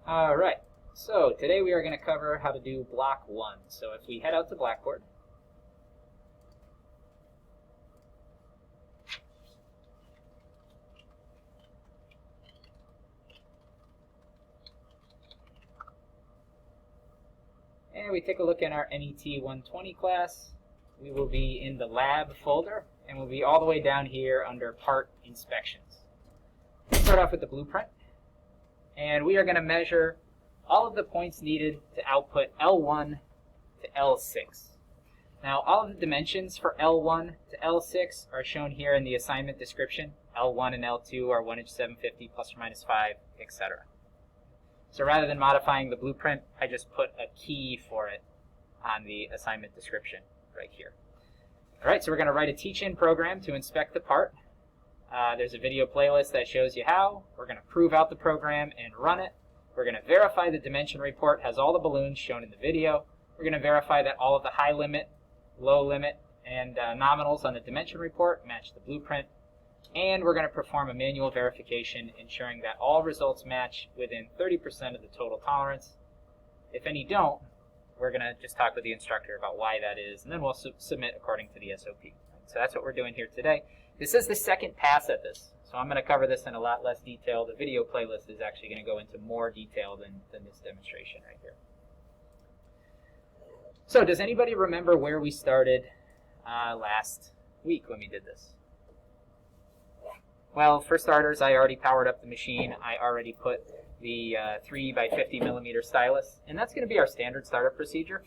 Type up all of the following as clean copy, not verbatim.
All right, so today we are going to cover how to do block 1. So if we head out to Blackboard, and we take a look in our MET-120 class, we will be in the lab folder, and we'll be all the way down here under part inspections. We'll start off with the blueprint, and we are going to measure all of the points needed to output L1 to L6. Now, all of the dimensions for L1 to L6 are shown here in the assignment description. L1 and L2 are 1 inch 750 plus or minus 5, etc. So rather than modifying the blueprint, I just put a key for it on the assignment description right here. All right, so we're going to write a teach-in program to inspect the part. There's a video playlist that shows you how. We're going to prove out the program and run it. We're going to verify the dimension report has all the balloons shown in the video. We're going to verify that all of the high limit, low limit, and nominals on the dimension report match the blueprint. And we're going to perform a manual verification, ensuring that all results match within 30% of the total tolerance. If any don't, we're going to just talk with the instructor about why that is, and then we'll submit according to the SOP. So that's what we're doing here today. This is the second pass at this, so I'm going to cover this in a lot less detail. The video playlist is actually going to go into more detail than this demonstration right here. So does anybody remember where we started last week when we did this? Well, for starters, I already powered up the machine. I already put the 3 by 50 millimeter stylus, and that's going to be our standard startup procedure.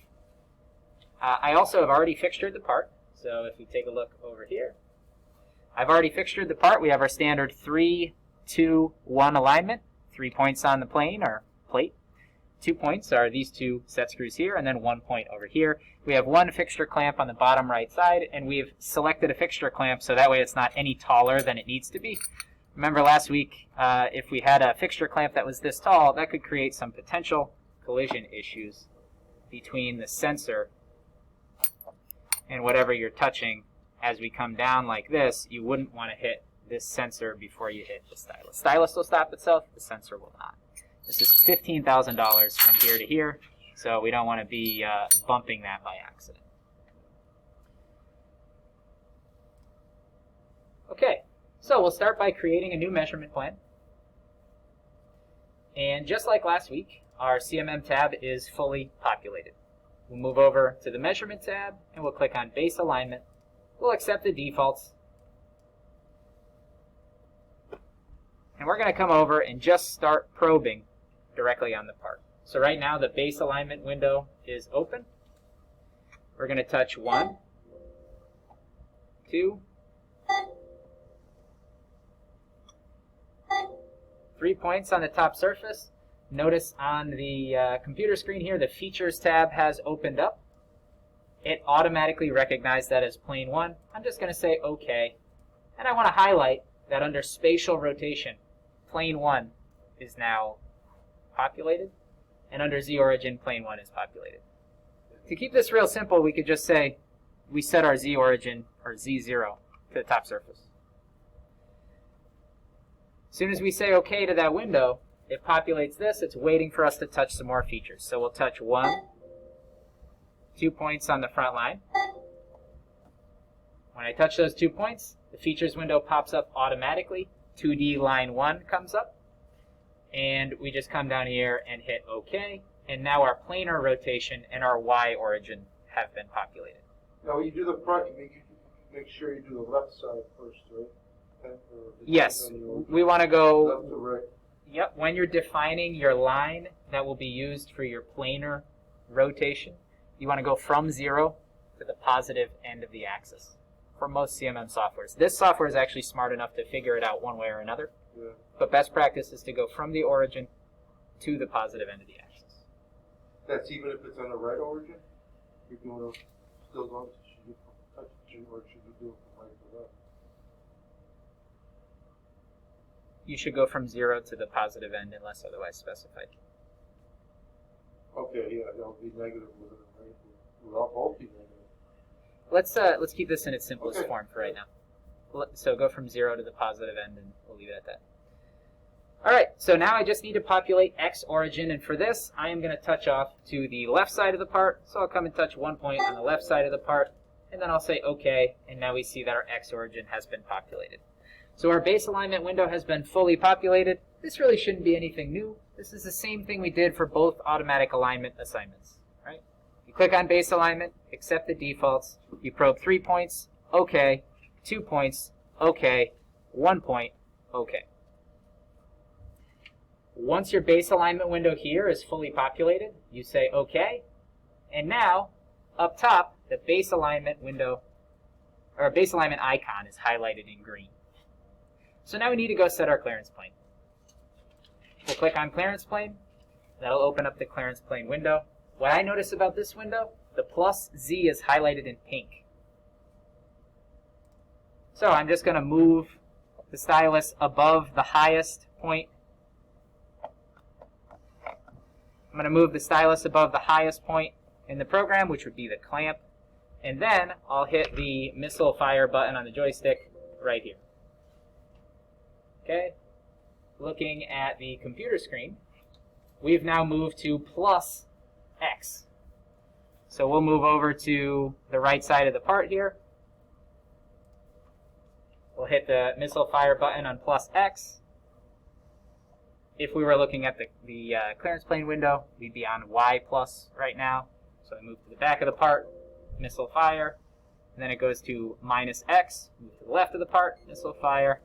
I also have already fixtured the part, so if you take a look over here, I've already fixtured the part. We have our standard 3, 2, 1 alignment, 3 points on the plane or plate. 2 points are these 2 set screws here, and then 1 point over here. We have 1 fixture clamp on the bottom right side, and we've selected a fixture clamp so that way it's not any taller than it needs to be. Remember last week, if we had a fixture clamp that was this tall, that could create some potential collision issues between the sensor and whatever you're touching. As we come down like this, you wouldn't want to hit this sensor before you hit the stylus. Stylus will stop itself, the sensor will not. This is $15,000 from here to here, so we don't want to be bumping that by accident. Okay, so we'll start by creating a new measurement plan. And just like last week, our CMM tab is fully populated. We'll move over to the measurement tab, and we'll click on base alignment. We'll accept the defaults. And we're going to come over and just start probing directly on the part. So right now the base alignment window is open. We're going to touch 1, 2, 3 points on the top surface. Notice on the computer screen here the features tab has opened up. It automatically recognized that as plane 1. I'm just going to say OK. And I want to highlight that under spatial rotation, plane 1 is now populated, and under Z origin, plane 1 is populated. To keep this real simple, we could just say we set our Z origin, or Z0, to the top surface. As soon as we say OK to that window, it populates this. It's waiting for us to touch some more features. So we'll touch 1, 2 points on the front line. When I touch those 2 points, the features window pops up automatically. 2D line 1 comes up. And we just come down here and hit OK. And now our planar rotation and our Y origin have been populated. Now when you do the front, you make sure you do the left side first, right? Yes. We want to go left to right. Yep. When you're defining your line that will be used for your planar rotation, you want to go from 0 to the positive end of the axis for most CMM softwares. This software is actually smart enough to figure it out one way or another. Yeah. But best practice is to go from the origin to the positive end of the axis. That's even if it's on the right origin? You're doing still going to touch or should you do it from right to left? You should go from 0 to the positive end unless otherwise specified. Okay, yeah, that'll be negative with it, right? We'll both be negative. Let's keep this in its simplest form for right now. So go from 0 to the positive end, and we'll leave it at that. Alright, so now I just need to populate X origin, and for this, I am going to touch off to the left side of the part, so I'll come and touch one point on the left side of the part, and then I'll say OK, and now we see that our X origin has been populated. So our base alignment window has been fully populated. This really shouldn't be anything new. This is the same thing we did for both automatic alignment assignments. Right? You click on base alignment, accept the defaults, you probe 3 points, OK, 2 points, OK, 1 point, OK. Once your base alignment window here is fully populated, you say OK, and now up top, the base alignment window, or base alignment icon is highlighted in green. So now we need to go set our clearance plane. We'll click on clearance plane. That'll open up the clearance plane window. What I notice about this window, the plus Z is highlighted in pink. So I'm just going to move the stylus above the highest point. I'm going to move the stylus above the highest point in the program, which would be the clamp. And then I'll hit the missile fire button on the joystick right here. Okay? Looking at the computer screen, we've now moved to plus X. So we'll move over to the right side of the part here. We'll hit the missile fire button on plus X. If we were looking at the clearance plane window, we'd be on Y plus right now. So I move to the back of the part, missile fire, and then it goes to minus X, move to the left of the part, missile fire,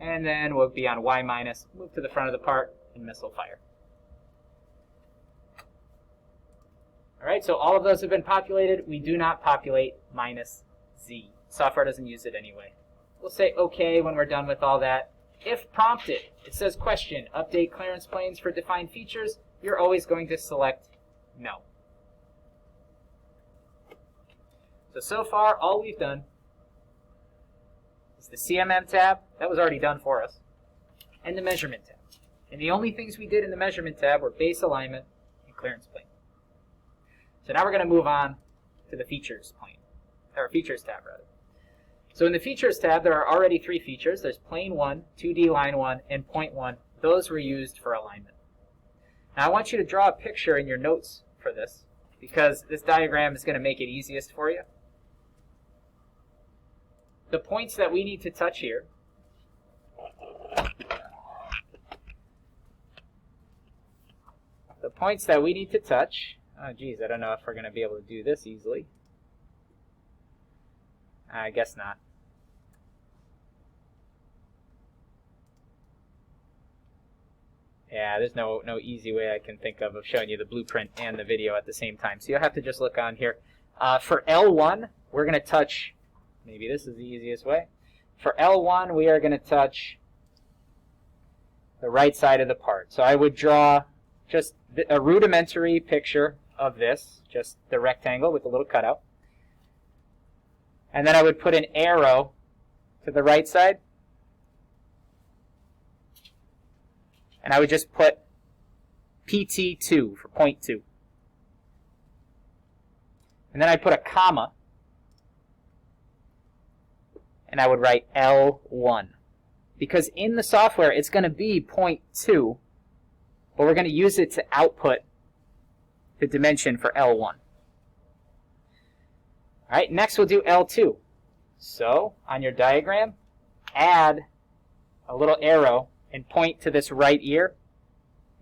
and then we'll be on Y minus, move to the front of the part, and missile fire. Alright, so all of those have been populated. We do not populate minus Z. Software doesn't use it anyway. We'll say OK when we're done with all that. If prompted, it says question, update clearance planes for defined features. You're always going to select no. So far, all we've done is the CMM tab. That was already done for us. And the measurement tab. And the only things we did in the measurement tab were base alignment and clearance plane. So now we're going to move on to the features plane, or features tab rather. So in the features tab, there are already 3 features. There's plane 1, 2D line 1, and point 1. Those were used for alignment. Now I want you to draw a picture in your notes for this, because this diagram is going to make it easiest for you. The points that we need to touch here oh geez, I don't know if we're going to be able to do this easily. I guess not. Yeah, there's no easy way I can think of showing you the blueprint and the video at the same time. So you'll have to just look on here. For L1, we're going to touch, maybe this is the easiest way. For L1, we are going to touch the right side of the part. So I would draw just a rudimentary picture of this, just the rectangle with a little cutout. And then I would put an arrow to the right side. And I would just put PT2 for point 2. And then I'd put a comma. And I would write L1. Because in the software, it's going to be point 2. But we're going to use it to output the dimension for L1. All right, next we'll do L2. So, on your diagram, add a little arrow and point to this right ear,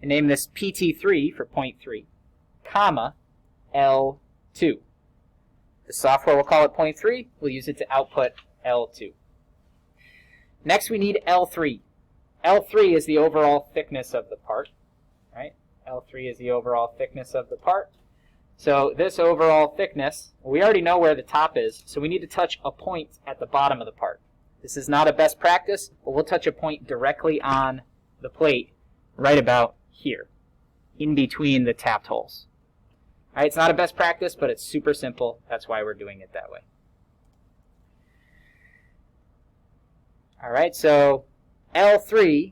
and name this PT3 for point 3, comma, L2. The software will call it point 3. We'll use it to output L2. Next we need L3. L3 is the overall thickness of the part. Right? L3 is the overall thickness of the part. So this overall thickness, we already know where the top is, so we need to touch a point at the bottom of the part. This is not a best practice, but we'll touch a point directly on the plate right about here, in between the tapped holes. All right, it's not a best practice, but it's super simple. That's why we're doing it that way. All right, so L3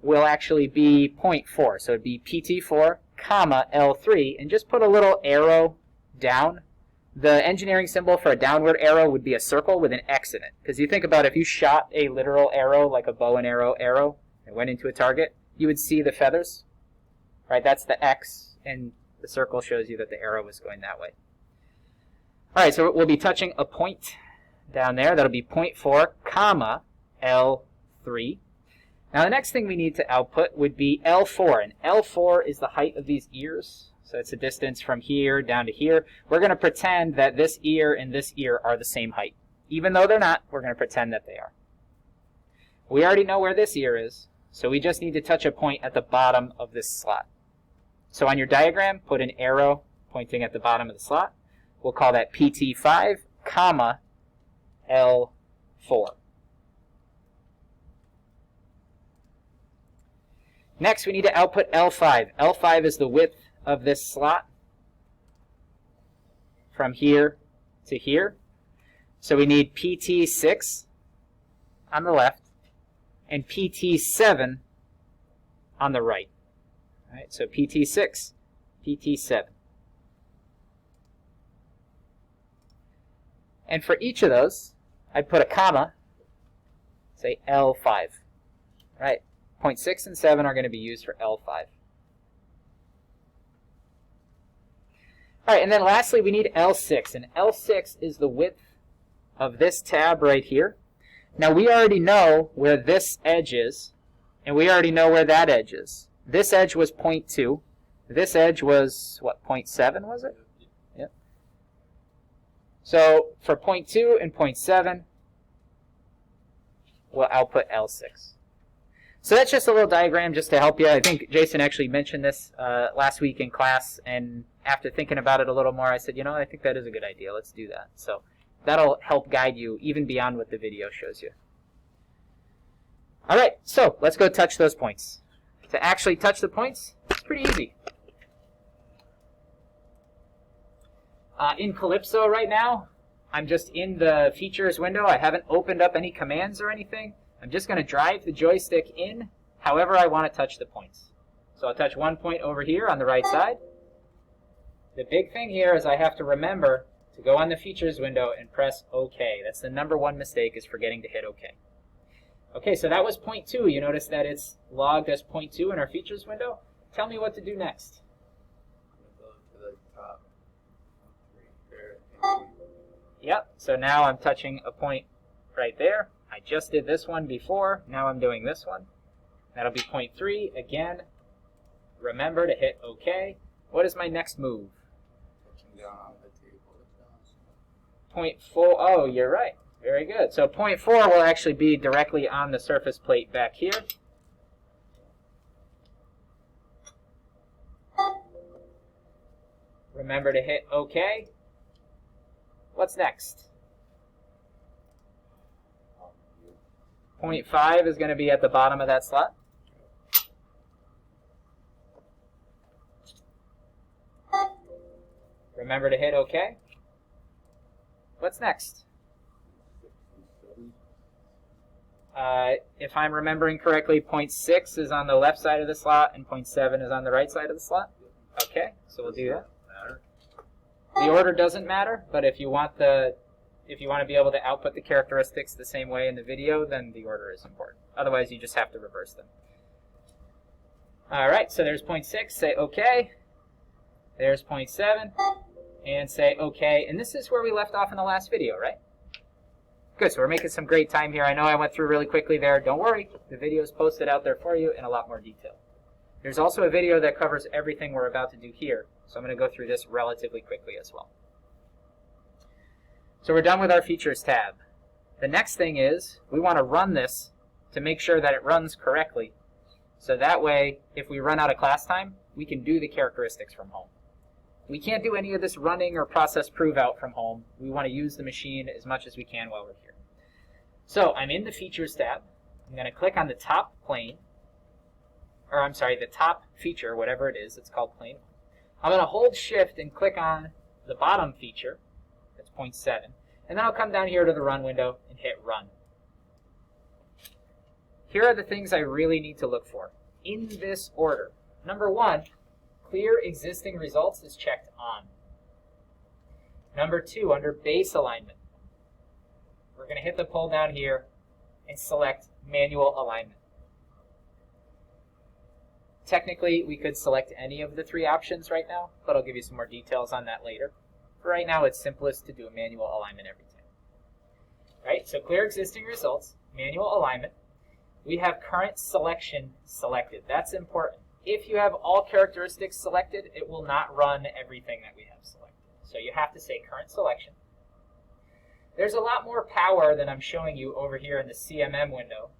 will actually be 0.4. So it'd be PT4, comma, L3, and just put a little arrow down. The engineering symbol for a downward arrow would be a circle with an X in it. Because you think about if you shot a literal arrow, like a bow and arrow, It went into a target. You would see the feathers, right? That's the X, and the circle shows you that the arrow was going that way. All right, so we'll be touching a point down there. That'll be 0.4, comma, L3. Now the next thing we need to output would be L4, and L4 is the height of these ears. So it's a distance from here down to here. We're going to pretend that this ear and this ear are the same height. Even though they're not, we're going to pretend that they are. We already know where this ear is, so we just need to touch a point at the bottom of this slot. So on your diagram, put an arrow pointing at the bottom of the slot. We'll call that PT5, comma, L4. Next, we need to output L5. L5 is the width of this slot from here to here. So we need PT6 on the left and PT7 on the right. All right, so PT6, PT7. And for each of those, I'd put a comma, say L5. Right, 0.6 and 7 are going to be used for L5. All right, and then lastly, we need L6, and L6 is the width of this tab right here. Now, we already know where this edge is, and we already know where that edge is. This edge was 0.2. This edge was, what, 0.7, was it? Yep. So for 0.2 and 0.7, we'll output L6. So that's just a little diagram just to help you. I think Jason actually mentioned this last week in class, and after thinking about it a little more, I said, you know, I think that is a good idea. Let's do that. So that'll help guide you even beyond what the video shows you. All right, so let's go touch those points. To actually touch the points, it's pretty easy. In Calypso right now, I'm just in the features window. I haven't opened up any commands or anything. I'm just going to drive the joystick in however I want to touch the points. So I'll touch one point over here on the right side. The big thing here is I have to remember to go on the features window and press OK. That's the #1 mistake, is forgetting to hit OK. Okay, so that was 0.2. You notice that it's logged as 0.2 in our features window. Tell me what to do next. Go to the top. Yep, so now I'm touching a point right there. I just did this one before. Now I'm doing this one. That'll be 0.3. Again, remember to hit OK. What is my next move? Touching down on the table. 0.4. Oh, you're right. Very good. So 0.4 will actually be directly on the surface plate back here. Remember to hit OK. What's next? 0.5 is going to be at the bottom of that slot. Remember to hit OK. What's next? If I'm remembering correctly, 0.6 is on the left side of the slot and 0.7 is on the right side of the slot. Okay, so we'll do that. The order doesn't matter, but if you want to be able to output the characteristics the same way in the video, then the order is important. Otherwise, you just have to reverse them. All right, so there's 0.6. Say OK. There's 0.7, and say OK. And this is where we left off in the last video, right? Good, so we're making some great time here. I know I went through really quickly there. Don't worry, the video is posted out there for you in a lot more detail. There's also a video that covers everything we're about to do here, so I'm going to go through this relatively quickly as well. So we're done with our Features tab. The next thing is we want to run this to make sure that it runs correctly, so that way, if we run out of class time, we can do the characteristics from home. We can't do any of this running or process prove out from home. We want to use the machine as much as we can while we're here. So I'm in the Features tab. I'm going to click on the top plane, or I'm sorry, the top feature, whatever it is. It's called plane 1. I'm going to hold Shift and click on the bottom feature. That's 0.7. And then I'll come down here to the Run window and hit Run. Here are the things I really need to look for in this order. Number 1, Clear Existing Results is checked on. Number 2, under Base Alignment, we're going to hit the pull down here and select Manual Alignment. Technically, we could select any of the three options right now, but I'll give you some more details on that later. For right now, it's simplest to do a manual alignment every time. Right, so clear existing results, manual alignment. We have current selection selected. That's important. If you have all characteristics selected, it will not run everything that we have selected. So you have to say current selection. There's a lot more power than I'm showing you over here in the CMM window.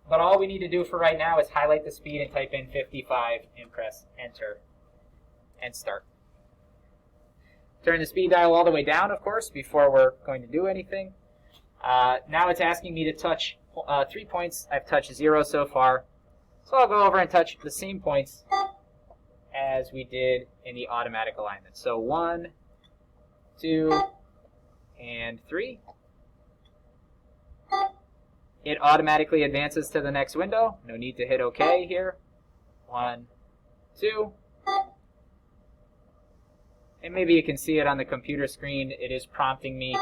But all we need to do for right now is highlight the speed and type in 55 and press enter and start. Turn the speed dial all the way down, of course, before we're going to do anything. Now it's asking me to touch 3 points. I've touched 0 so far. So I'll go over and touch the same points as we did in the automatic alignment. So 1, 2, and 3. It automatically advances to the next window. No need to hit OK here. 1, 2. And maybe you can see it on the computer screen. It is prompting me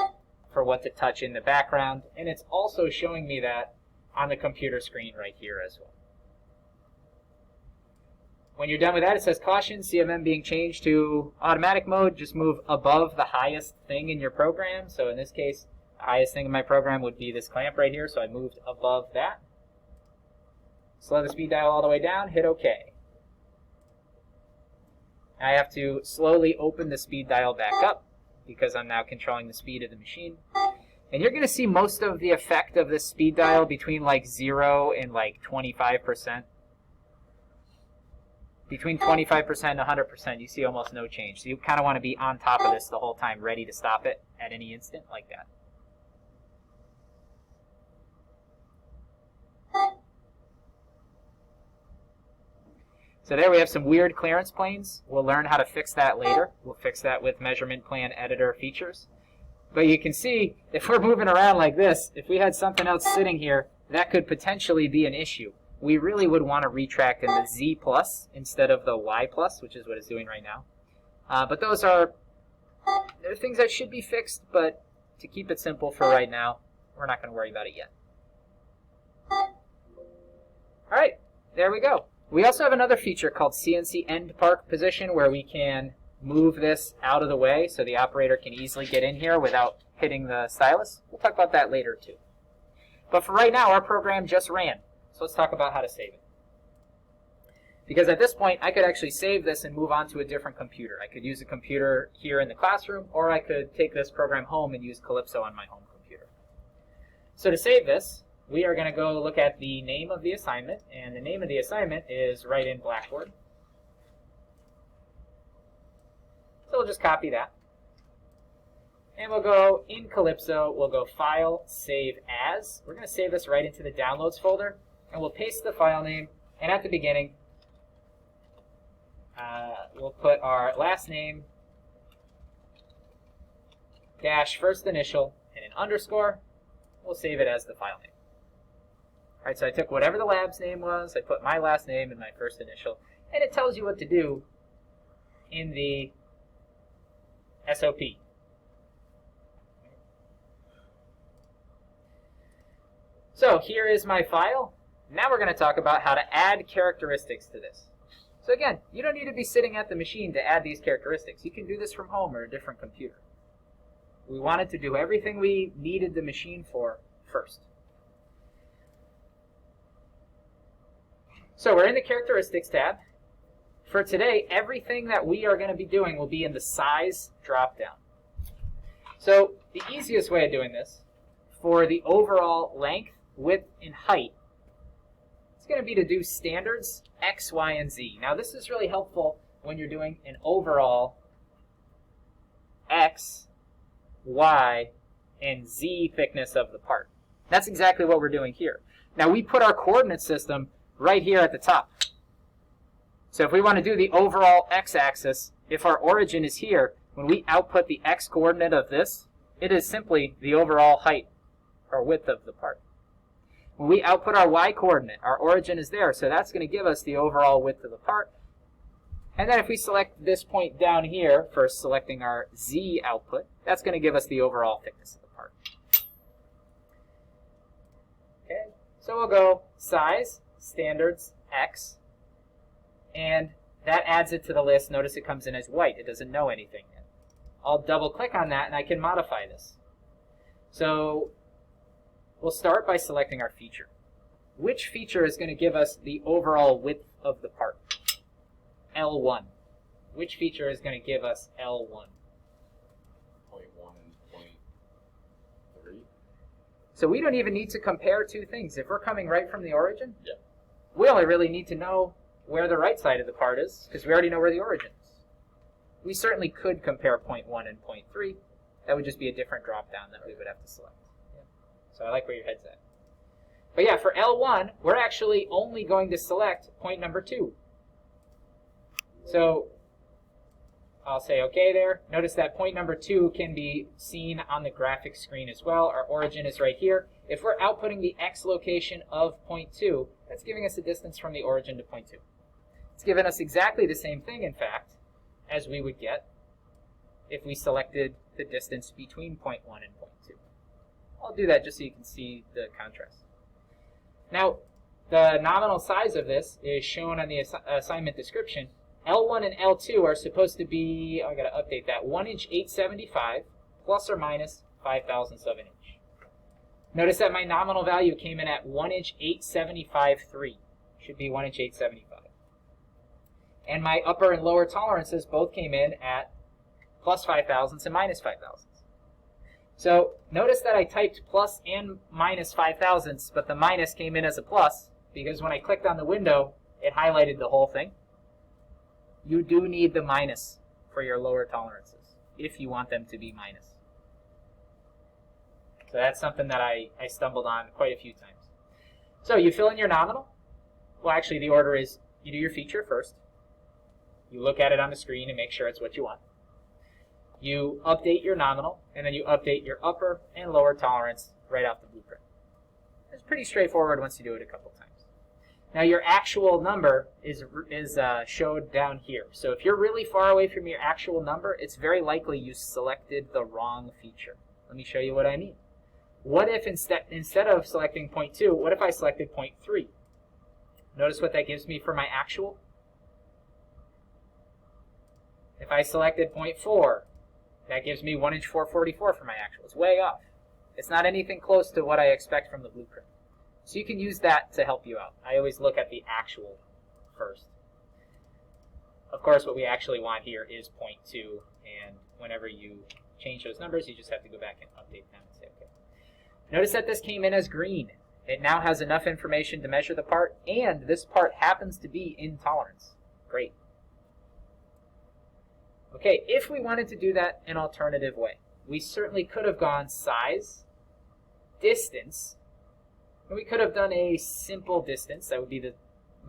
for what to touch in the background. And it's also showing me that on the computer screen right here as well. When you're done with that, it says caution, CMM being changed to automatic mode. Just move above the highest thing in your program. So in this case, the highest thing in my program would be this clamp right here. So I moved above that. Slow the speed dial all the way down, hit OK. I have to slowly open the speed dial back up because I'm now controlling the speed of the machine. And you're going to see most of the effect of this speed dial between like 0 and like 25%. Between 25% and 100%, you see almost no change. So you kind of want to be on top of this the whole time, ready to stop it at any instant like that. So there we have some weird clearance planes. We'll learn how to fix that later. We'll fix that with measurement plan editor features. But you can see, if we're moving around like this, if we had something else sitting here, that could potentially be an issue. We really would want to retract in the Z plus instead of the Y plus, which is what it's doing right now. But those are they're things that should be fixed, but to keep it simple for right now, we're not going to worry about it yet. All right, there we go. We also have another feature called CNC end park position where we can move this out of the way so the operator can easily get in here without hitting the stylus. We'll talk about that later too. But for right now, our program just ran. So let's talk about how to save it. Because at this point, I could actually save this and move on to a different computer. I could use a computer here in the classroom, or I could take this program home and use Calypso on my home computer. So to save this, we are going to go look at the name of the assignment, and the name of the assignment is right in Blackboard. So we'll just copy that. And we'll go in Calypso, we'll go File, Save As. We're going to save this right into the Downloads folder, and we'll paste the file name, and at the beginning, we'll put our last name, dash first initial, and an underscore. We'll save it as the file name. All right, so I took whatever the lab's name was, I put my last name and my first initial, and it tells you what to do in the SOP. So here is my file. Now we're going to talk about how to add characteristics to this. So again, you don't need to be sitting at the machine to add these characteristics. You can do this from home or a different computer. We wanted to do everything we needed the machine for first. So we're in the Characteristics tab. For today, everything that we are going to be doing will be in the Size drop-down. So the easiest way of doing this, for the overall length, width, and height, it's going to be to do standards, X, Y, and Z. Now this is really helpful when you're doing an overall X, Y, and Z thickness of the part. That's exactly what we're doing here. Now we put our coordinate system right here at the top. So if we want to do the overall x-axis, if our origin is here, when we output the x coordinate of this, it is simply the overall height or width of the part. When we output our y coordinate, our origin is there, so that's going to give us the overall width of the part. And then if we select this point down here for selecting our z output, that's going to give us the overall thickness of the part. Okay, So we'll go size, standards, X, and that adds it to the list. Notice it comes in as white. It doesn't know anything yet. I'll double click on that and I can modify this. So we'll start by selecting our feature. Which feature is going to give us the overall width of the part? L1. Which feature is going to give us L1? 0.1 and 0.3. So we don't even need to compare two things. If we're coming right from the origin, Yeah. we only really need to know where the right side of the part is, because we already know where the origin is. We certainly could compare 0.1 and 0.3. That would just be a different drop-down that we would have to select. Yeah. So I like where your head's at. But yeah, for L1, we're actually only going to select point number 2. So I'll say OK there. Notice that point number 2 can be seen on the graphics screen as well. Our origin is right here. If we're outputting the X location of point 2, that's giving us a distance from the origin to point 2. It's given us exactly the same thing, in fact, as we would get if we selected the distance between point 1 and point 2. I'll do that just so you can see the contrast. Now, the nominal size of this is shown on the assignment description. L1 and L2 are supposed to be, I've got to update that, 1 inch 875 plus or minus 5/1000 of an inch. Notice that my nominal value came in at 1 inch 875.3. Should be 1 inch 875. And my upper and lower tolerances both came in at plus 5/1000 and minus 5/1000. So notice that I typed plus and minus 5/1000, but the minus came in as a plus because when I clicked on the window, it highlighted the whole thing. You do need the minus for your lower tolerances if you want them to be minus. So that's something that I stumbled on quite a few times. So you fill in your nominal. Well, actually, the order is you do your feature first. You look at it on the screen and make sure it's what you want. You update your nominal, and then you update your upper and lower tolerance right off the blueprint. It's pretty straightforward once you do it a couple times. Now your actual number is showed down here. So if you're really far away from your actual number, it's very likely you selected the wrong feature. Let me show you what I mean. What if instead of selecting 0.2, what if I selected 0.3? Notice what that gives me for my actual. If I selected 0.4, that gives me 1 inch 444 for my actual. It's way off. It's not anything close to what I expect from the blueprint. So you can use that to help you out. I always look at the actual first. Of course, what we actually want here is 0.2, and whenever you change those numbers, you just have to go back and update them and say, okay. Notice that this came in as green. It now has enough information to measure the part, and this part happens to be in tolerance. Great. Okay, if we wanted to do that an alternative way, we certainly could have gone size, distance, and we could have done a simple distance. That would be the,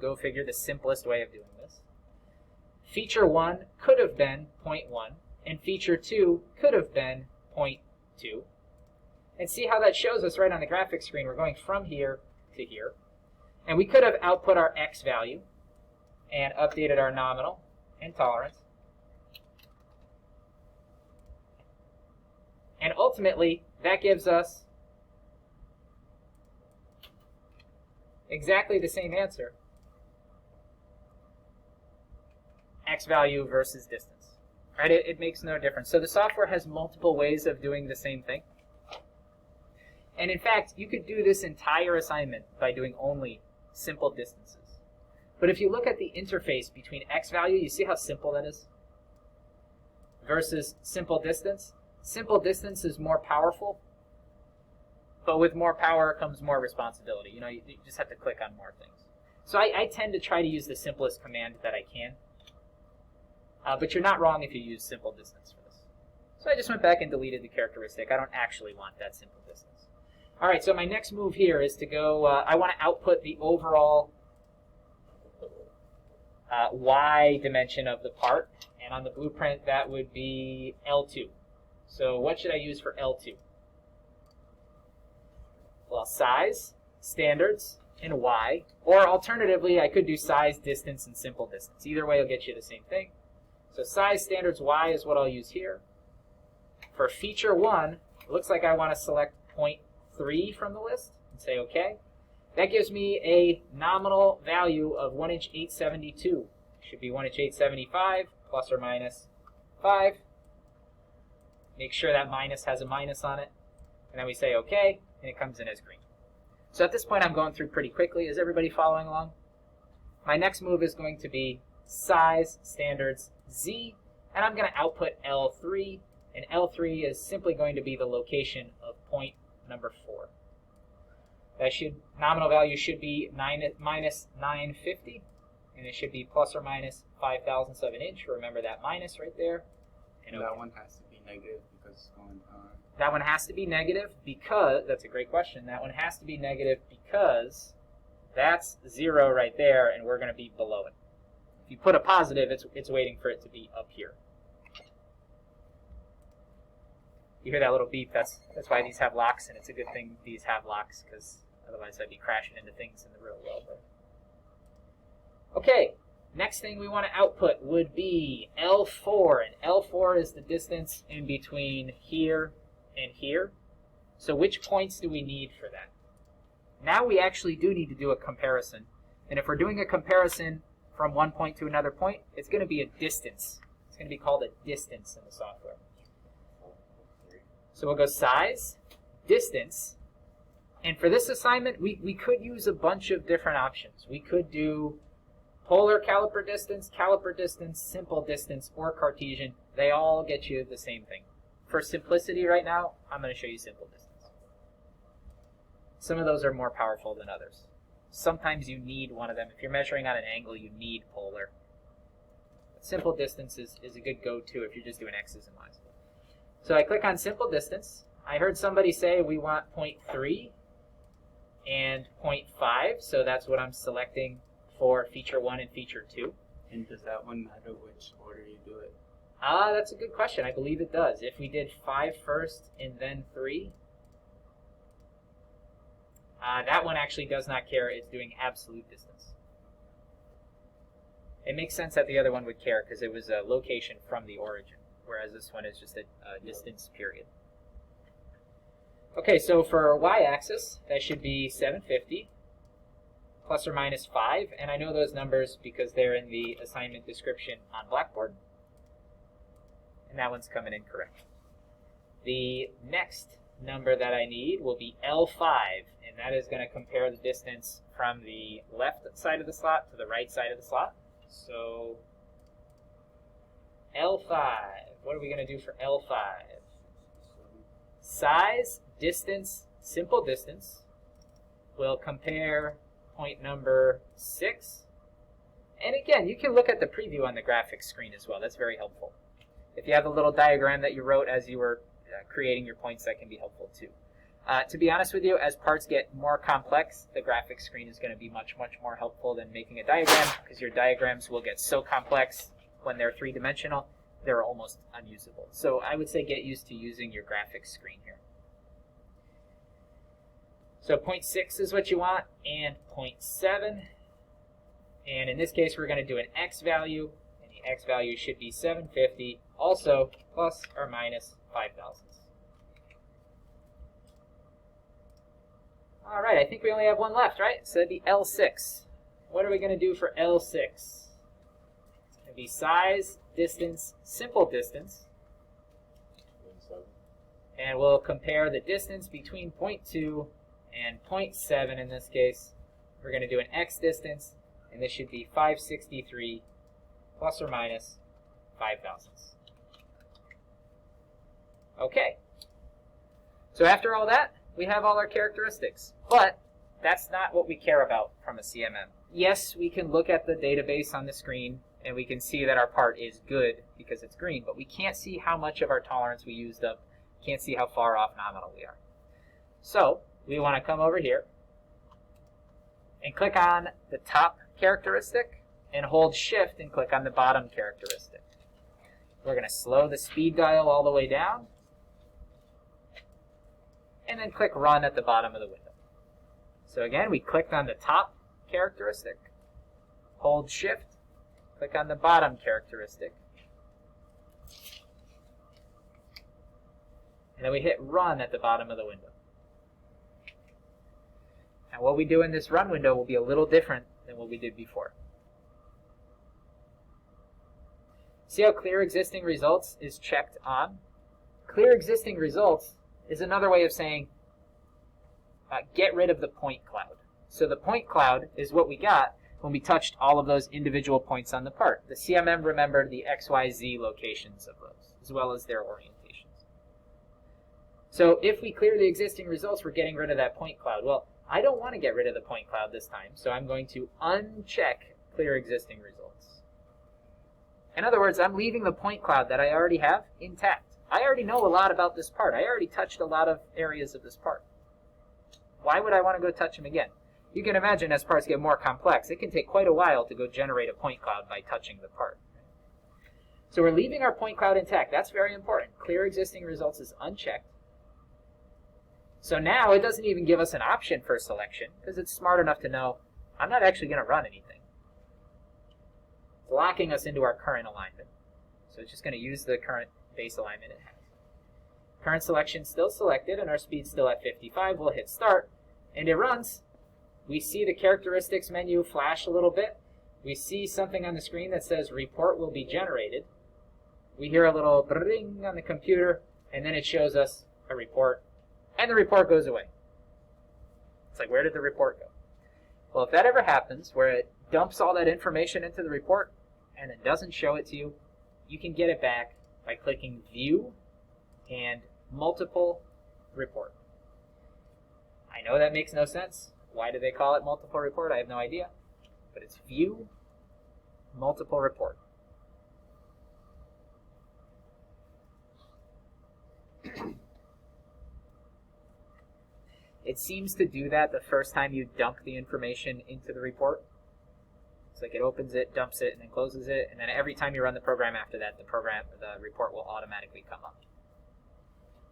go figure, the simplest way of doing this. Feature 1 could have been 0.1, and feature 2 could have been 0.2. And see how that shows us right on the graphics screen. We're going from here to here. And we could have output our X value and updated our nominal and tolerance. And ultimately, that gives us exactly the same answer. X value versus distance. Right? It makes no difference. So the software has multiple ways of doing the same thing. And in fact, you could do this entire assignment by doing only simple distances. But if you look at the interface between X value, you see how simple that is? Versus simple distance. Simple distance is more powerful, but with more power comes more responsibility. You know, you just have to click on more things. So I tend to try to use the simplest command that I can. But you're not wrong if you use simple distance for this. So I just went back and deleted the characteristic. I don't actually want that simple distance. All right, so my next move here is to go, I want to output the overall Y dimension of the part. And on the blueprint, that would be L2. So what should I use for L2? Well, size, standards, and Y. Or alternatively, I could do size, distance, and simple distance. Either way will get you the same thing. So size, standards, Y is what I'll use here. For feature 1, it looks like I want to select 0.3 from the list and say OK. That gives me a nominal value of 1 inch 872. Should be 1 inch 875 plus or minus 5. Make sure that minus has a minus on it. And then we say OK, and it comes in as green. So at this point, I'm going through pretty quickly. Is everybody following along? My next move is going to be size standards Z, and I'm going to output L3, and L3 is simply going to be the location of point number 4. That nominal value should be minus 950, and it should be plus or minus 5,000ths of an inch. Remember that minus right there. And that one has to be negative because it's going on. That one has to be negative because, that's a great question, that one has to be negative because that's 0 right there, and we're going to be below it. If you put a positive, it's waiting for it to be up here. You hear that little beep? That's why these have locks, and it's a good thing these have locks, because otherwise I'd be crashing into things in the real world. Okay, next thing we want to output would be L4, and L4 is the distance in between here and here. So which points do we need for that? Now we actually do need to do a comparison, and if we're doing a comparison from one point to another point, it's going to be a distance. It's going to be called a distance in the software. So we'll go size, distance, and for this assignment, we could use a bunch of different options. We could do polar caliper distance, simple distance, or Cartesian. They all get you the same thing. For simplicity right now, I'm going to show you simple distance. Some of those are more powerful than others. Sometimes you need one of them. If you're measuring on an angle, you need polar. But simple distance is a good go-to if you're just doing X's and Y's. So I click on simple distance. I heard somebody say we want 0.3 and 0.5, so that's what I'm selecting for feature 1 and feature 2. And does that one matter which order you do it? That's a good question. I believe it does. If we did 5 first and then 3, that one actually does not care. It's doing absolute distance. It makes sense that the other one would care because it was a location from the origin, whereas this one is just a distance period. Okay, so for y-axis, that should be 750 plus or minus 5, and I know those numbers because they're in the assignment description on Blackboard, and that one's coming in correct. The next number that I need will be L5, and that is going to compare the distance from the left side of the slot to the right side of the slot. So L5, what are we going to do for L5? Size, distance, simple distance. We'll compare point number 6. And again, you can look at the preview on the graphics screen as well. That's very helpful. If you have a little diagram that you wrote as you were creating your points, that can be helpful too. To be honest with you, as parts get more complex, the graphics screen is going to be much, much more helpful than making a diagram, because your diagrams will get so complex when they're three-dimensional, they're almost unusable. So I would say get used to using your graphics screen here. So 0.6 is what you want, and 0.7. And in this case, we're going to do an x value, and the x value should be 750, also plus or minus 5,000. All right, I think we only have one left, right? So that'd be L6. What are we going to do for L6? It's going to be size, distance, simple distance. And we'll compare the distance between 0.2 and 0.7 in this case. We're going to do an x distance, and this should be 563 plus or minus 5,000. Okay. So after all that, we have all our characteristics. But that's not what we care about from a CMM. Yes, we can look at the database on the screen, and we can see that our part is good because it's green, but we can't see how much of our tolerance we used up. Can't see how far off nominal we are. So we want to come over here and click on the top characteristic and hold shift and click on the bottom characteristic. We're going to slow the speed dial all the way down and then click run at the bottom of the window. So again, we clicked on the top characteristic, hold shift, click on the bottom characteristic, and then we hit run at the bottom of the window. Now what we do in this run window will be a little different than what we did before. See how clear existing results is checked on? Clear existing results is another way of saying get rid of the point cloud. So the point cloud is what we got when we touched all of those individual points on the part. The CMM remembered the XYZ locations of those, as well as their orientations. So if we clear the existing results, we're getting rid of that point cloud. Well, I don't want to get rid of the point cloud this time, so I'm going to uncheck clear existing results. In other words, I'm leaving the point cloud that I already have intact. I already know a lot about this part. I already touched a lot of areas of this part. Why would I want to go touch them again? You can imagine as parts get more complex, it can take quite a while to go generate a point cloud by touching the part. So we're leaving our point cloud intact. That's very important. Clear existing results is unchecked. So now it doesn't even give us an option for selection because it's smart enough to know I'm not actually going to run anything. It's locking us into our current alignment. So it's just going to use the current base alignment it has. Current selection still selected and our speed still at 55. We'll hit start and it runs. We see the characteristics menu flash a little bit. We see something on the screen that says report will be generated. We hear a little bring on the computer and then it shows us a report and the report goes away. It's like, where did the report go? Well, if that ever happens where it dumps all that information into the report and it doesn't show it to you, you can get it back by clicking view and multiple report. I know that makes no sense. Why do they call it multiple report? I have no idea. But it's view multiple report. It seems to do that the first time you dump the information into the report. It's like it opens it, dumps it, and then closes it, and then every time you run the program after that, the report will automatically come up.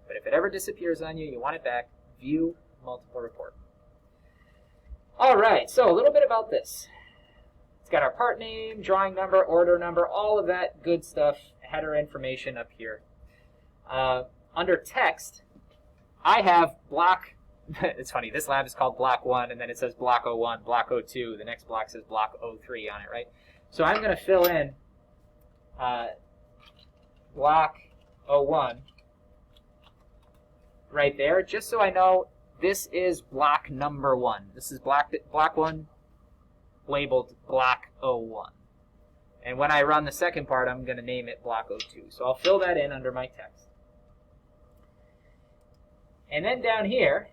But if it ever disappears on you, you want it back, view multiple report. All right, so a little bit about this. It's got our part name, drawing number, order number, all of that good stuff, header information up here. Under text, I have block. It's funny, this lab is called block 1, and then it says block 01, block 02. The next block says block 03 on it, right? So I'm going to fill in block 01 right there, just so I know this is block number 1. This is block 1 labeled block 01. And when I run the second part, I'm going to name it block 02. So I'll fill that in under my text. And then down here,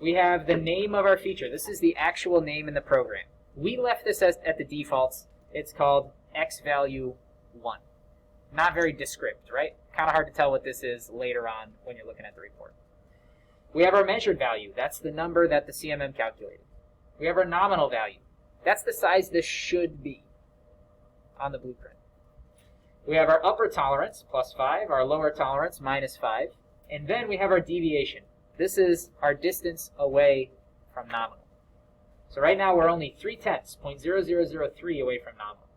we have the name of our feature. This is the actual name in the program. We left this at the defaults. It's called xValue1. Not very descript, right? Kind of hard to tell what this is later on when you're looking at the report. We have our measured value. That's the number that the CMM calculated. We have our nominal value. That's the size this should be on the blueprint. We have our upper tolerance, +5, our lower tolerance, -5, and then we have our deviation. This is our distance away from nominal. So right now we're only 0.3, 0.0003 away from nominal.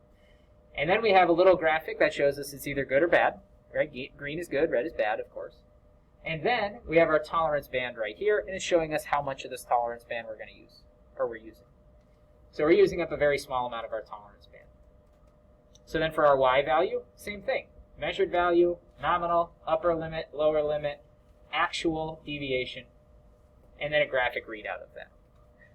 And then we have a little graphic that shows us it's either good or bad. Right? Green is good, red is bad, of course. And then we have our tolerance band right here, and it's showing us how much of this tolerance band we're going to use, or we're using. So we're using up a very small amount of our tolerance band. So then for our Y value, same thing. Measured value, nominal, upper limit, lower limit, actual deviation, and then a graphic readout of that.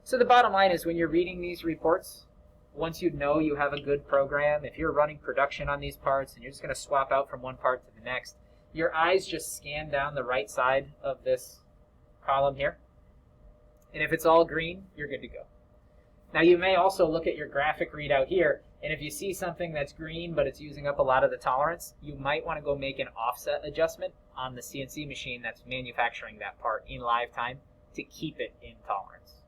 So the bottom line is when you're reading these reports, once you know you have a good program, if you're running production on these parts and you're just going to swap out from one part to the next, your eyes just scan down the right side of this column here. And if it's all green, you're good to go. Now you may also look at your graphic readout here, and if you see something that's green but it's using up a lot of the tolerance, you might want to go make an offset adjustment on the CNC machine that's manufacturing that part in live time to keep it in tolerance.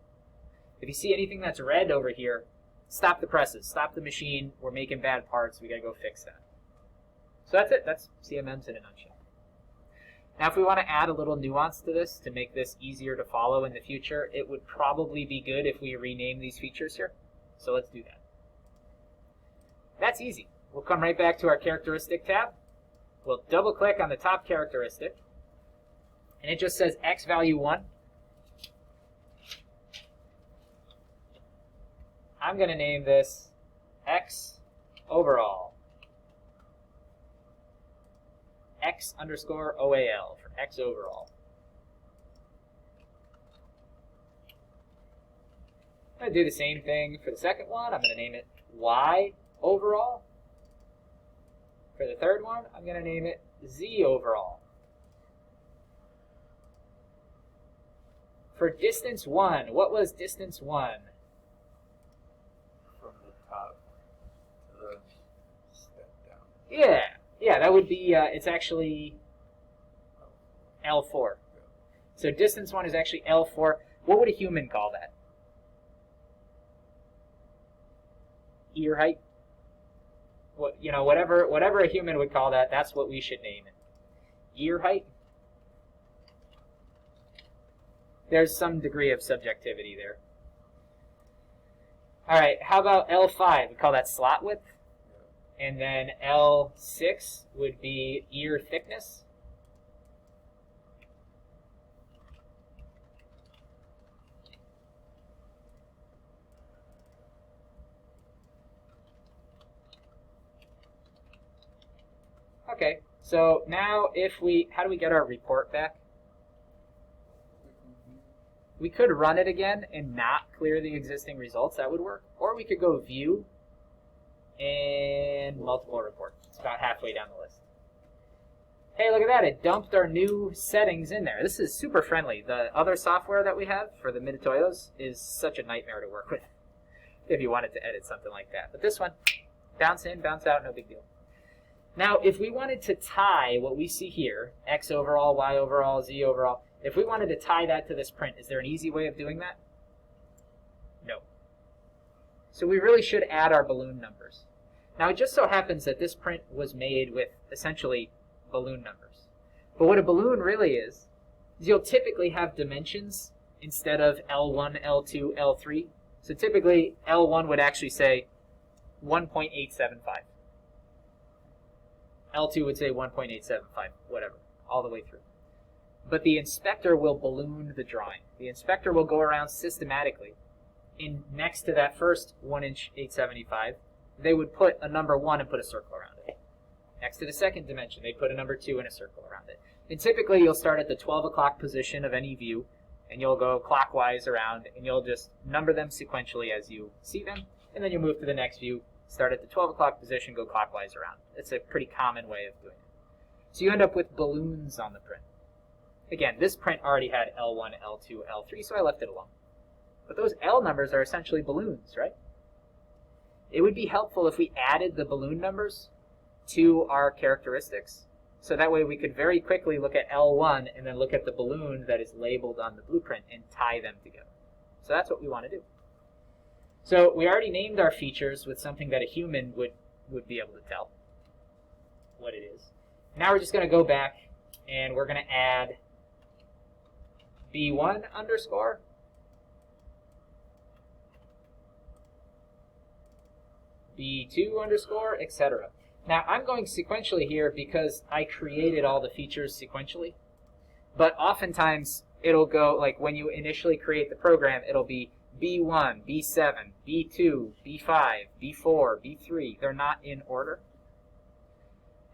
If you see anything that's red over here, stop the presses, stop the machine, we're making bad parts, we gotta go fix that. So that's it, that's CMMs in a nutshell. Now if we want to add a little nuance to this to make this easier to follow in the future, it would probably be good if we rename these features here. So let's do that. That's easy. We'll come right back to our characteristic tab. We'll double click on the top characteristic, and it just says xValue1. I'm going to name this X overall. X underscore OAL for X overall. I'm going to do the same thing for the second one. I'm going to name it Y overall. For the third one, I'm going to name it Z overall. For distance 1, what was distance 1? From the top to the step down. Yeah, that would be, it's actually L4. So distance 1 is actually L4. What would a human call that? Ear height? What, you know, whatever a human would call that, that's what we should name it. Ear height? There's some degree of subjectivity there. All right, how about L5? We call that slot width. And then L6 would be ear thickness. Okay, so now how do we get our report back? We could run it again and not clear the existing results. That would work. Or we could go view and multiple report. It's about halfway down the list. Hey, look at that. It dumped our new settings in there. This is super friendly. The other software that we have for the MET-121s is such a nightmare to work with if you wanted to edit something like that. But this one, bounce in, bounce out, no big deal. Now, if we wanted to tie what we see here, X overall, Y overall, Z overall, if we wanted to tie that to this print, is there an easy way of doing that? No. So we really should add our balloon numbers. Now, it just so happens that this print was made with essentially balloon numbers. But what a balloon really is you'll typically have dimensions instead of L1, L2, L3. So typically, L1 would actually say 1.875. L2 would say 1.875, whatever, all the way through. But the inspector will balloon the drawing. The inspector will go around systematically. Next to that first 1 inch 875, they would put a number 1 and put a circle around it. Next to the second dimension, they put a number 2 and a circle around it. And typically, you'll start at the 12 o'clock position of any view, and you'll go clockwise around, and you'll just number them sequentially as you see them, and then you'll move to the next view, start at the 12 o'clock position, go clockwise around. It's a pretty common way of doing it. So you end up with balloons on the print. Again, this print already had L1, L2, L3, so I left it alone. But those L numbers are essentially balloons, right? It would be helpful if we added the balloon numbers to our characteristics, so that way we could very quickly look at L1 and then look at the balloon that is labeled on the blueprint and tie them together. So that's what we want to do. So we already named our features with something that a human would be able to tell what it is. Now we're just going to go back and we're going to add B1 underscore B2 underscore, etc. Now I'm going sequentially here because I created all the features sequentially. But oftentimes it'll go, like when you initially create the program, it'll be B1, B7, B2, B5, B4, B3. They're not in order.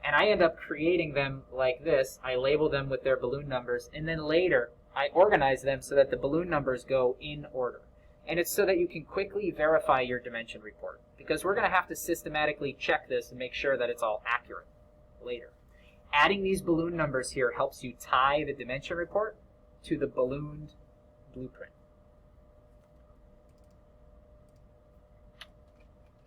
And I end up creating them like this. I label them with their balloon numbers, and then later I organize them so that the balloon numbers go in order. And it's so that you can quickly verify your dimension report, because we're going to have to systematically check this and make sure that it's all accurate later. Adding these balloon numbers here helps you tie the dimension report to the ballooned blueprint.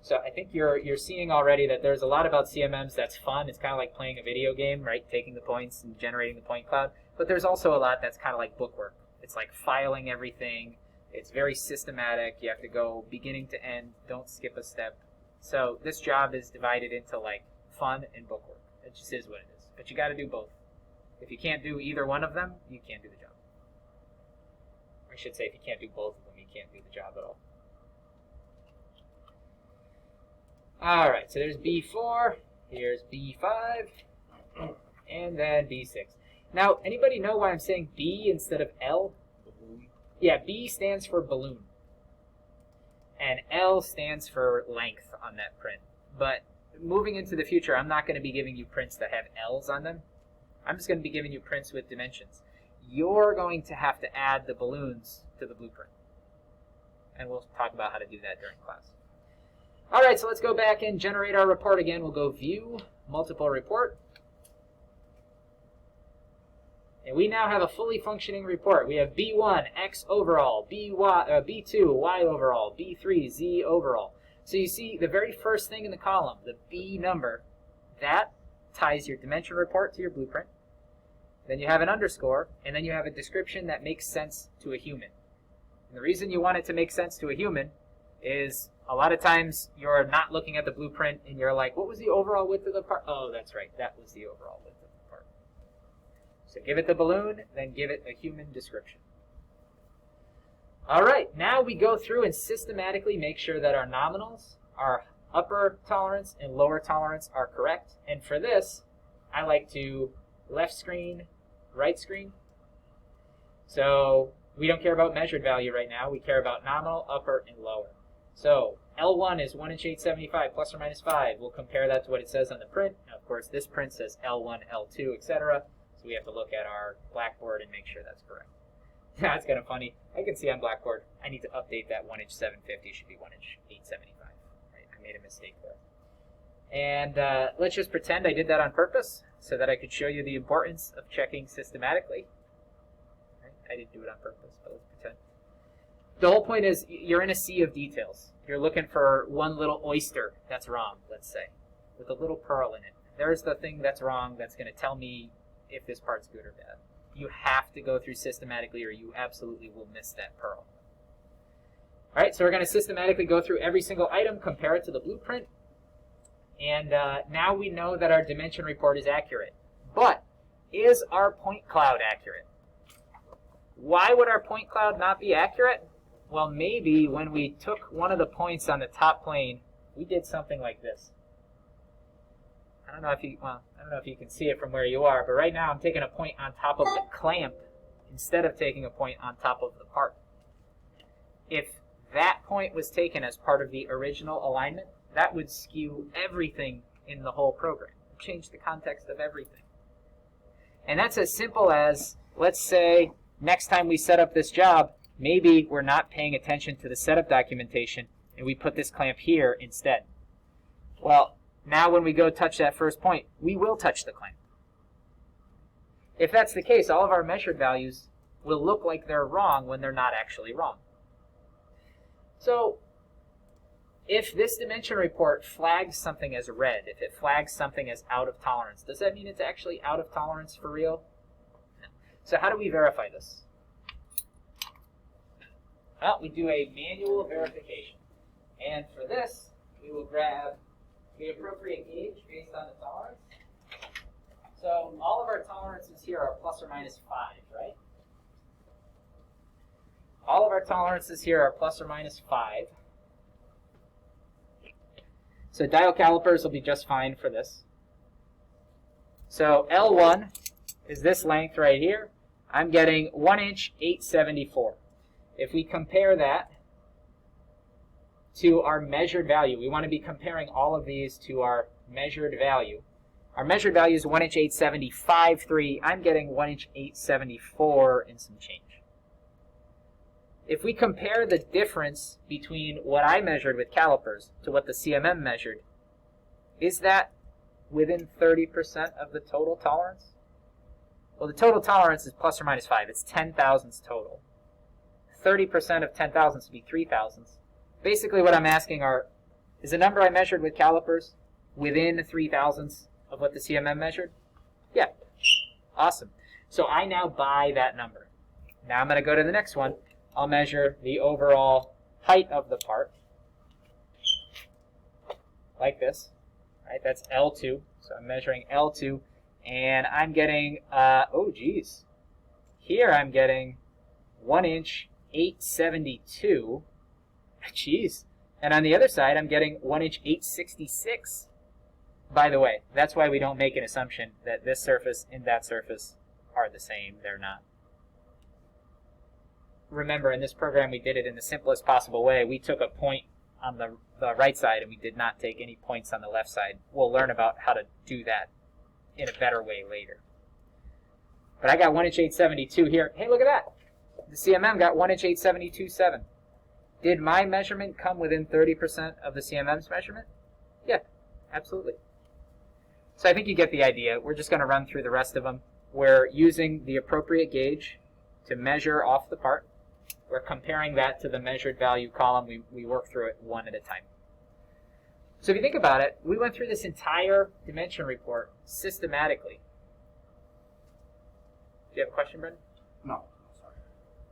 So I think you're seeing already that there's a lot about CMMs that's fun. It's kind of like playing a video game, right? Taking the points and generating the point cloud. But there's also a lot that's kind of like bookwork. It's like filing everything. It's very systematic. You have to go beginning to end. Don't skip a step. So this job is divided into like fun and bookwork. It just is what it is. But you got to do both. If you can't do either one of them, you can't do the job. I should say if you can't do both of them, you can't do the job at all. All right, so there's B4, here's B5, and then B6. Now, anybody know why I'm saying B instead of L? Balloon. Yeah, B stands for balloon. and L stands for length on that print. But moving into the future, I'm not going to be giving you prints that have L's on them. I'm just going to be giving you prints with dimensions. You're going to have to add the balloons to the blueprint. And we'll talk about how to do that during class. All right, so let's go back and generate our report again. We'll go View, Multiple Report. And we now have a fully functioning report. We have B1, X overall, B2, Y overall, B3, Z overall. So you see the very first thing in the column, the B number, that ties your dimension report to your blueprint. Then you have an underscore, and then you have a description that makes sense to a human. And the reason you want it to make sense to a human is a lot of times you're not looking at the blueprint and you're like, what was the overall width of the part? Oh, that's right, that was the overall width of the part. So give it the balloon, then give it a human description. All right, now we go through and systematically make sure that our nominals, our upper tolerance and lower tolerance are correct. And for this, I like to left screen, right screen. So we don't care about measured value right now. We care about nominal, upper, and lower. So L1 is 1 inch 875 plus or minus 5. We'll compare that to what it says on the print. Now, of course, this print says L1, L2, etc. So we have to look at our blackboard and make sure that's correct. That's kind of funny. I can see on Blackboard, I need to update that 1 inch 750 should be 1 inch 875. Right? I made a mistake there. And let's just pretend I did that on purpose so that I could show you the importance of checking systematically. Right? I didn't do it on purpose, but let's pretend. The whole point is you're in a sea of details. You're looking for one little oyster that's wrong, let's say, with a little pearl in it. There's the thing that's wrong that's going to tell me if this part's good or bad. You have to go through systematically or you absolutely will miss that pearl. All right, so we're going to systematically go through every single item, compare it to the blueprint, and now we know that our dimension report is accurate. But is our point cloud accurate? Why would our point cloud not be accurate? Well, maybe when we took one of the points on the top plane, we did something like this. I don't know if you can see it from where you are, but right now I'm taking a point on top of the clamp instead of taking a point on top of the part. If that point was taken as part of the original alignment, that would skew everything in the whole program, change the context of everything. And that's as simple as, let's say, next time we set up this job, maybe we're not paying attention to the setup documentation and we put this clamp here instead. Well, now when we go touch that first point, we will touch the clamp. If that's the case, all of our measured values will look like they're wrong when they're not actually wrong. So if this dimension report flags something as red, if it flags something as out of tolerance, does that mean it's actually out of tolerance for real? No. So how do we verify this? Well, we do a manual verification. And for this, we will grab the appropriate gauge based on the tolerance. So all of our tolerances here are plus or minus 5, right? All of our tolerances here are plus or minus 5. So dial calipers will be just fine for this. So L1 is this length right here. I'm getting 1 inch 874. If we compare that to our measured value, we want to be comparing all of these to our measured value. Our measured value is 1 inch 875.3. I'm getting 1 inch 874 and some change. If we compare the difference between what I measured with calipers to what the CMM measured, is that within 30% of the total tolerance? Well, the total tolerance is plus or minus 5. It's 10 thousandths total. 30% of 10 thousandths would be 3 thousandths. Basically what I'm asking is the number I measured with calipers within 3 thousandths of what the CMM measured? Yeah. Awesome. So I now buy that number. Now I'm going to go to the next one. I'll measure the overall height of the part, like this. Right, that's L2. So I'm measuring L2, and I'm getting, oh geez. Here I'm getting 1 inch 872. Jeez. And on the other side, I'm getting 1 inch 866. By the way, that's why we don't make an assumption that this surface and that surface are the same. They're not. remember, in this program we did it in the simplest possible way. We took a point on the right side and we did not take any points on the left side. We'll learn about how to do that in a better way later. But I got 1 inch 872 here. Hey, look at that. The CMM got 1 inch 872.7. Did my measurement come within 30% of the CMM's measurement? Yeah, absolutely. So I think you get the idea. We're just going to run through the rest of them. We're using the appropriate gauge to measure off the part. We're comparing that to the measured value column. We work through it one at a time. So if you think about it, we went through this entire dimension report systematically. Do you have a question, Brendan? No, sorry.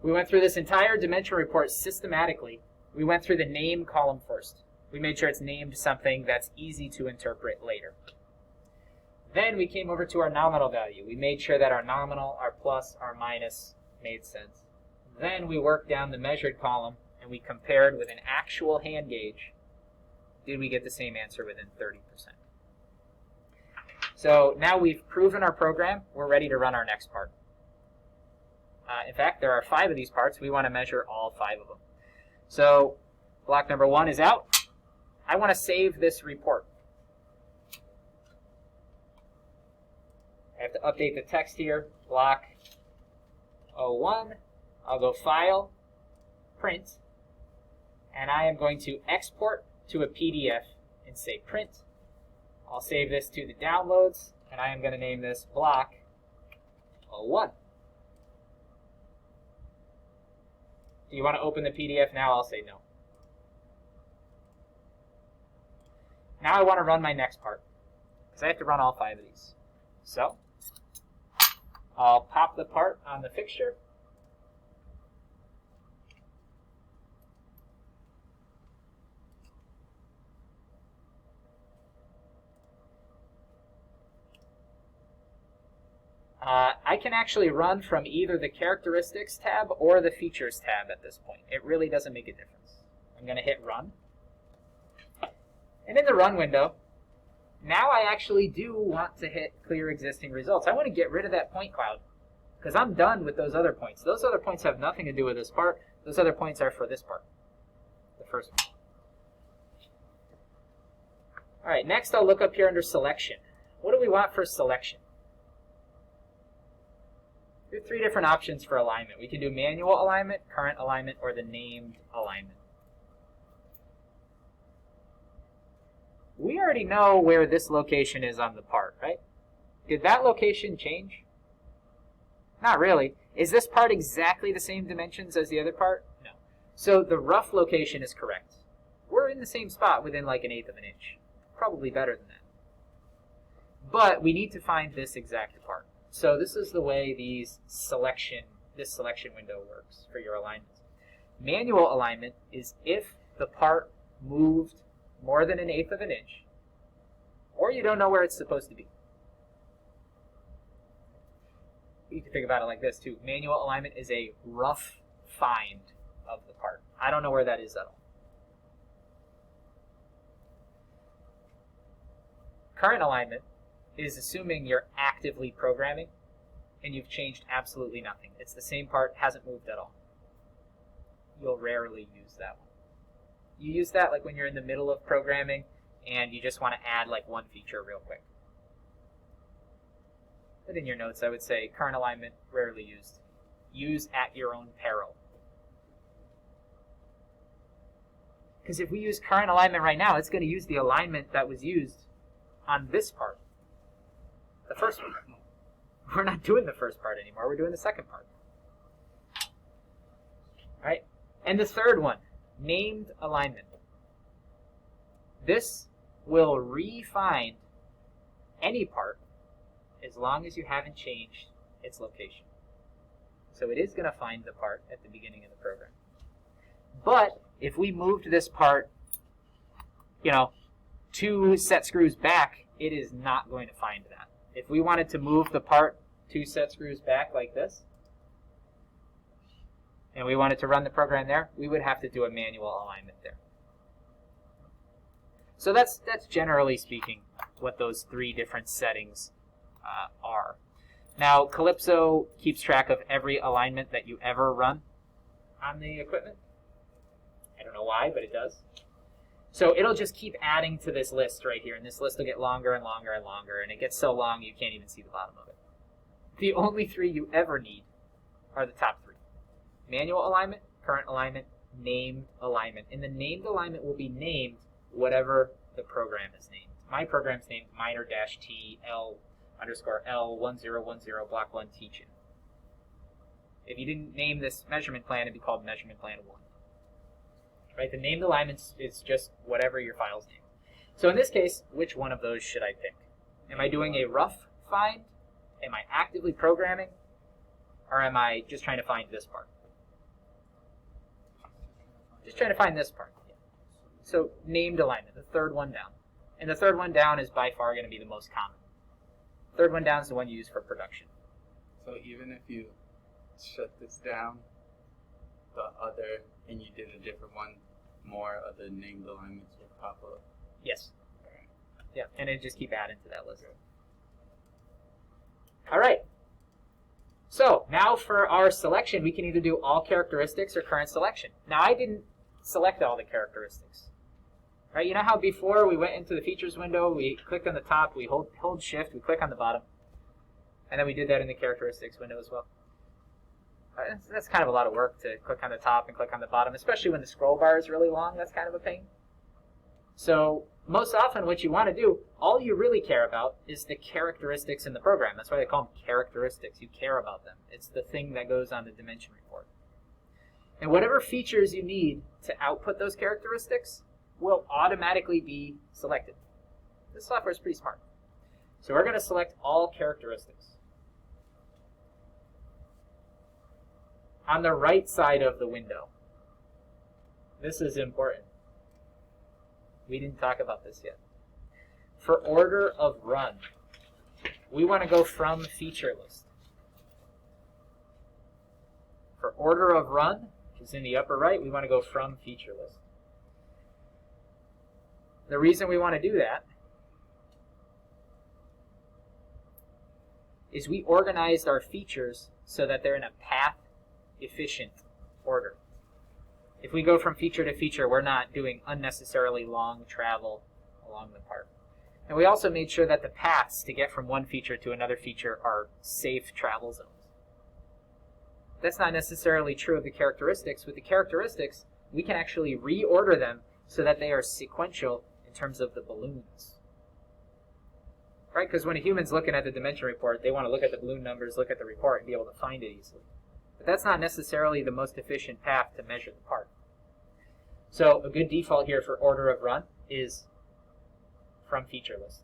We went through this entire dimension report systematically. We went through the name column first. We made sure it's named something that's easy to interpret later. Then we came over to our nominal value. We made sure that our nominal, our plus, our minus made sense. Then we worked down the measured column and we compared with an actual hand gauge. Did we get the same answer within 30%? So now we've proven our program. We're ready to run our next part. In fact, there are 5 of these parts. We want to measure all 5 of them. So block number 1 is out. I want to save this report. I have to update the text here. Block 01. I'll go File, Print, and I am going to export to a PDF and say Print. I'll save this to the downloads, and I am going to name this Block 01. Do you want to open the PDF now? I'll say no. Now I want to run my next part, because I have to run all 5 of these. So I'll pop the part on the fixture. I can actually run from either the Characteristics tab or the Features tab at this point. It really doesn't make a difference. I'm going to hit Run. And in the Run window, now I actually do want to hit Clear Existing Results. I want to get rid of that point cloud because I'm done with those other points. Those other points have nothing to do with this part. Those other points are for this part, the first one. All right, next I'll look up here under Selection. What do we want for selection? There are 3 different options for alignment. We can do manual alignment, current alignment, or the named alignment. We already know where this location is on the part, right? Did that location change? Not really. Is this part exactly the same dimensions as the other part? No. So the rough location is correct. We're in the same spot within like 1/8 of an inch. Probably better than that. But we need to find this exact part. So this is the way this selection window works for your alignments. Manual alignment is if the part moved more than 1/8 of an inch, or you don't know where it's supposed to be. You can think about it like this too. Manual alignment is a rough find of the part. I don't know where that is at all. Current alignment is assuming you're actively programming and you've changed absolutely nothing. It's the same part, hasn't moved at all. You'll rarely use that one. You use that like when you're in the middle of programming and you just want to add like one feature real quick. But in your notes, I would say current alignment, rarely used. Use at your own peril. Because if we use current alignment right now, it's going to use the alignment that was used on this part. The first one. We're not doing the first part anymore. We're doing the second part. All right? And the third one, named alignment. This will re-find any part as long as you haven't changed its location. So it is going to find the part at the beginning of the program. But if we moved this part, 2 set screws back, it is not going to find that. If we wanted to move the part 2 set screws back like this, and we wanted to run the program there, we would have to do a manual alignment there. So that's generally speaking what those 3 different settings are. Now, Calypso keeps track of every alignment that you ever run. on the equipment. I don't know why, but it does. So it'll just keep adding to this list right here, and this list will get longer and longer and longer, and it gets so long you can't even see the bottom of it. The only three you ever need are the top three. Manual alignment, current alignment, named alignment. And the named alignment will be named whatever the program is named. My program's named minor-t L_L1010 block 1 teaching. If you didn't name this measurement plan, it'd be called measurement plan 1. Right? The named alignment is just whatever your file's named. So in this case, which one of those should I pick? Am I doing a rough find? Am I actively programming? Or am I just trying to find this part? Just trying to find this part. So named alignment, the third one down. And the third one down is by far going to be the most common. Third one down is the one you use for production. So even if you shut this down, the other, and you did a different one, more of the named alignments will pop up. Yes. Yeah, and it just keep adding to that list. All right. So now for our selection, we can either do all characteristics or current selection. Now I didn't select all the characteristics. Right? You know how before we went into the features window, we clicked on the top, we hold shift, we click on the bottom, and then we did that in the characteristics window as well. That's kind of a lot of work to click on the top and click on the bottom, especially when the scroll bar is really long. That's kind of a pain. So most often what you want to do, all you really care about is the characteristics in the program. That's why they call them characteristics. You care about them. It's the thing that goes on the dimension report. And whatever features you need to output those characteristics will automatically be selected. This software is pretty smart. So we're going to select all characteristics. On the right side of the window, this is important. We didn't talk about this yet. For order of run, we want to go from feature list. For order of run, which is in the upper right, we want to go from feature list. The reason we want to do that is we organized our features so that they're in a path-efficient order. If we go from feature to feature, we're not doing unnecessarily long travel along the part. And we also made sure that the paths to get from one feature to another feature are safe travel zones. That's not necessarily true of the characteristics. With the characteristics, we can actually reorder them so that they are sequential in terms of the balloons. Right? Because when a human's looking at the dimension report, they want to look at the balloon numbers, look at the report, and be able to find it easily. But that's not necessarily the most efficient path to measure the part. So a good default here for order of run is from feature list.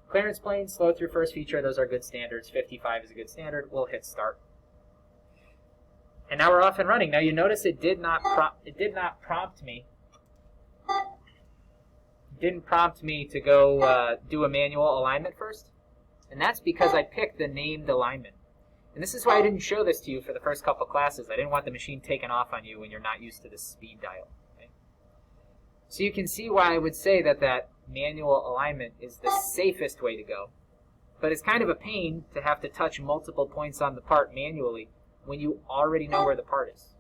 Clearance plane, slow through first feature, those are good standards. 55 is a good standard. We'll hit start. And now we're off and running. Now you notice it did not prompt me. It didn't prompt me to go do a manual alignment first. And that's because I picked the named alignment. And this is why I didn't show this to you for the first couple classes. I didn't want the machine taken off on you when you're not used to the speed dial. Okay? So you can see why I would say that that manual alignment is the safest way to go. But it's kind of a pain to have to touch multiple points on the part manually when you already know where the part is.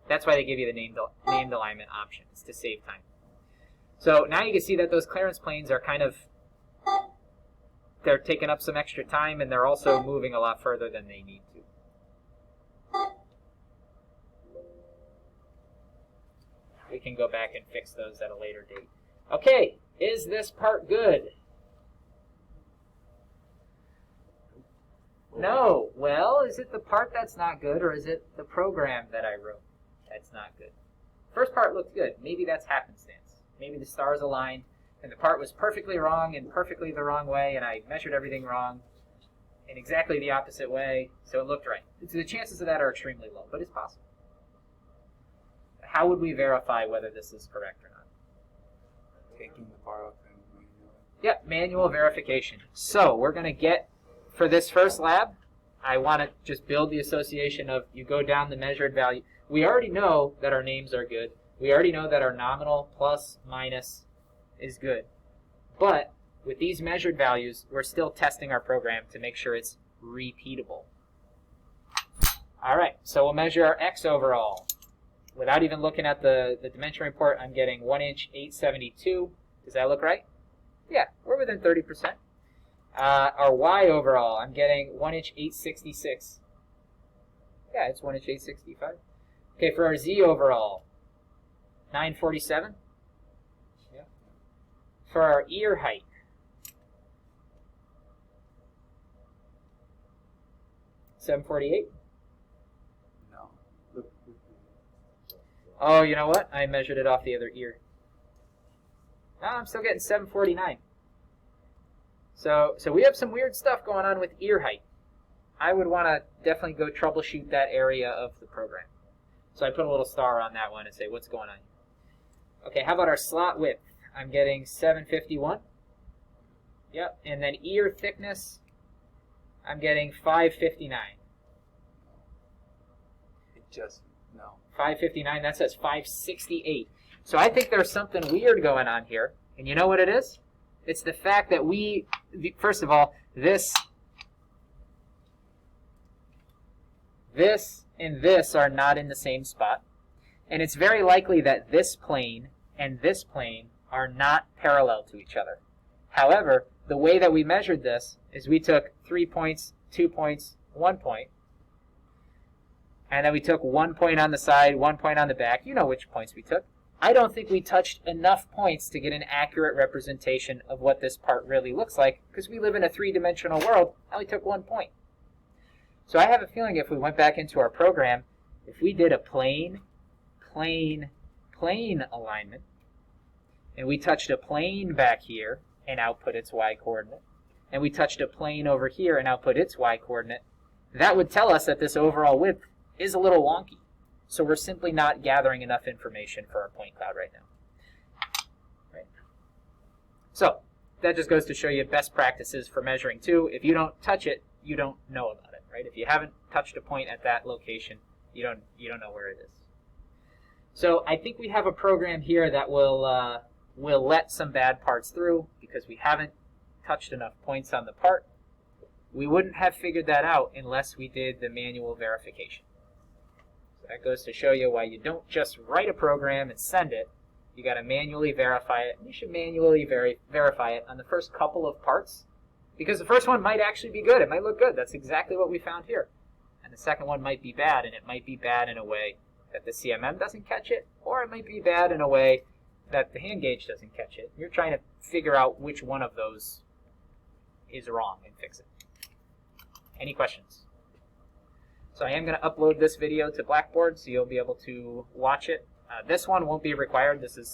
That's why they give you the named alignment option. It's to save time. So now you can see that those clearance planes are kind of, they're taking up some extra time, and they're also moving a lot further than they need to. We can go back and fix those at a later date. Okay, is this part good? No. Well, is it the part that's not good, or is it the program that I wrote that's not good? First part looked good. Maybe that's happenstance. Maybe the stars aligned, and the part was perfectly wrong and perfectly the wrong way, and I measured everything wrong in exactly the opposite way, so it looked right. The chances of that are extremely low, but it's possible. How would we verify whether this is correct or not? Taking the part off and manual. Yep, manual verification. So we're going to get, for this first lab, I want to just build the association of you go down the measured value. We already know that our names are good. We already know that our nominal plus minus is good. But with these measured values, we're still testing our program to make sure it's repeatable. All right, so we'll measure our X overall. Without even looking at the dimension report, I'm getting 1 inch 872. Does that look right? Yeah, we're within 30%. Our Y overall, I'm getting 1 inch 866. Yeah, it's 1 inch 865. Okay, for our Z overall, 947. Yeah. For our ear height, $748. No. Oh, you know what? I measured it off the other ear. No, I'm still getting $749. So we have some weird stuff going on with ear height. I would want to definitely go troubleshoot that area of the program. So I put a little star on that one and say, what's going on here? Okay, how about our slot width? I'm getting 751. Yep, and then ear thickness, I'm getting 559. It just, no. 559, that says 568. So I think there's something weird going on here. And you know what it is? It's the fact that first of all, this and this are not in the same spot. And it's very likely that this plane and this plane are not parallel to each other. However, the way that we measured this is we took 3 points, 2 points, 1 point, and then we took 1 point on the side, 1 point on the back. You know which points we took. I don't think we touched enough points to get an accurate representation of what this part really looks like, because we live in a three-dimensional world. I only took 1 point. So I have a feeling if we went back into our program, if we did a plane alignment, and we touched a plane back here and output its y coordinate, and we touched a plane over here and output its y coordinate, that would tell us that this overall width is a little wonky. So we're simply not gathering enough information for our point cloud right now. Right. So that just goes to show you best practices for measuring too. If you don't touch it, you don't know about it, right? If you haven't touched a point at that location, you don't know where it is. So I think we have a program here that will let some bad parts through because we haven't touched enough points on the part. We wouldn't have figured that out unless we did the manual verification. So that goes to show you why you don't just write a program and send it. You got to manually verify it. You should manually verify it on the first couple of parts, because the first one might actually be good. It might look good. That's exactly what we found here. And the second one might be bad, and it might be bad in a way that the CMM doesn't catch it, or it might be bad in a way that the hand gauge doesn't catch it. You're trying to figure out which one of those is wrong and fix it. Any questions? So I am going to upload this video to Blackboard, so you'll be able to watch it. This one won't be required. This is